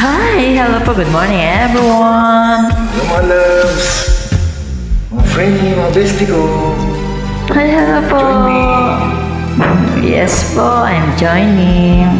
Hi! Hello po. Good morning, everyone. Hello mga loves, mga friend niyo, mga bestie ko. Hi, hello po. Join me. Yes po, I'm joining.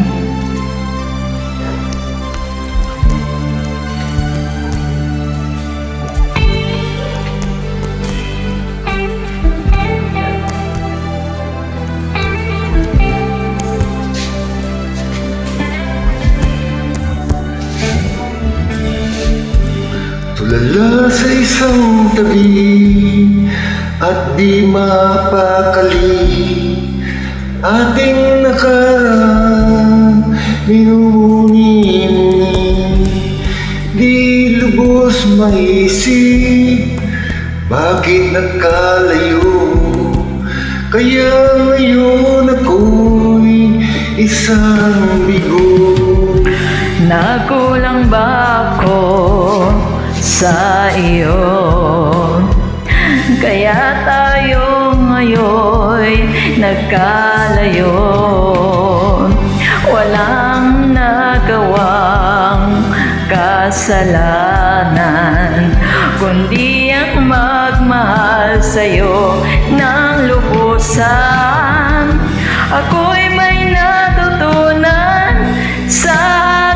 Tulala sa isang tabi at di mapakali, ating nakaraan minumuni-muni, di lubos maisip bakit nagkalayo. Kaya ngayon ako'y isang bigo. Nakulang ba ako sa iyo? Kaya tayo ngayon nagkalayo. Walang nagawang kasalanan, kundi ang magmahal sa'yo ng lubusan. Ako'y may natutunan sa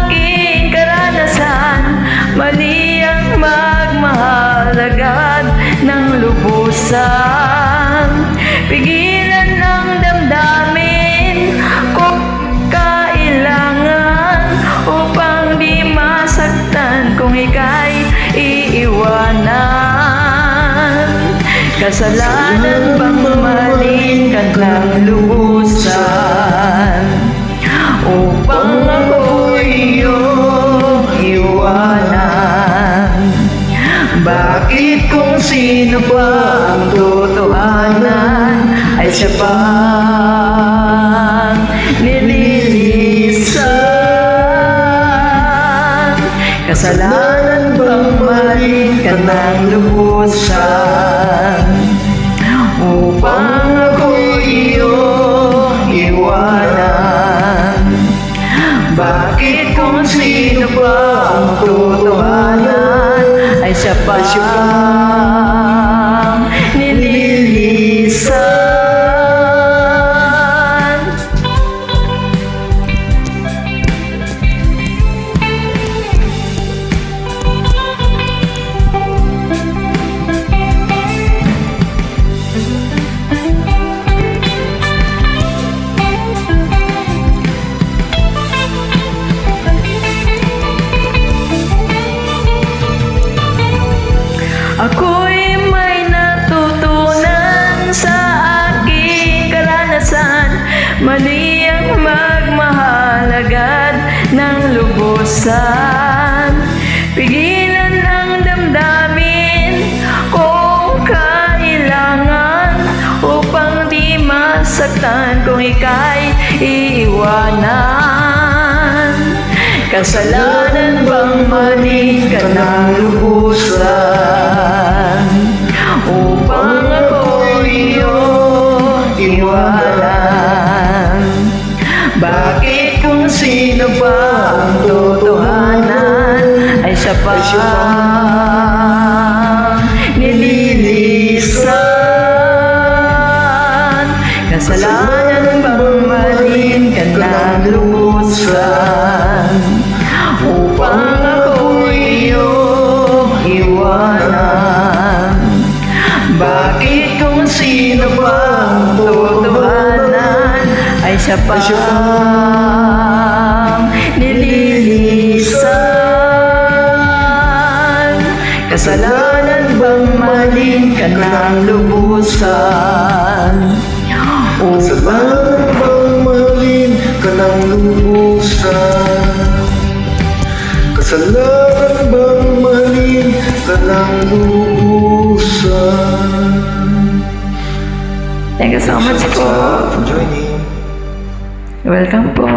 aking karanasan. Mali ang magmahal agad ng lubusan. Pigilan ang damdamin kung kailangan, upang di masaktan kung ika'y iiwanan. Kasalanan bang mahalin ka ng lubusan, upang ako'y iyong iwanan? Bakit kung sino pa ang totohanan ay siya pang nililisan? Kasalanan bang mahalin ka ng lubusan, upang ako'y iyong iwanan? Bakit kung sino pa ang totohanan ay siya pang nililisan? Ako'y may natutunan sa aking karanasan. Mali ang magmahal agad ng lubusan. Pigilan ang damdamin kung kailangan, upang di masaktan kung ika'y iiwanan. Kasalanan bang mahalin ka ng lubusan, upang ako'y iyong iwanan? Bakit kung sino pa ang totohanan ay siya pang nililisan? Kasalanan bang mahalin ka ng lubusan, upang ako'y iyong iwanan? Bakit kung sino pa ang totohanan ay siya pang nililisan? Kasalanan bang mahalin ka ng lubusan, Kasalanan bang mahalin ka ng lubusan? Kasalanan bang mahalin ka ng lubusan? Thank you so much po. For joining. Welcome po.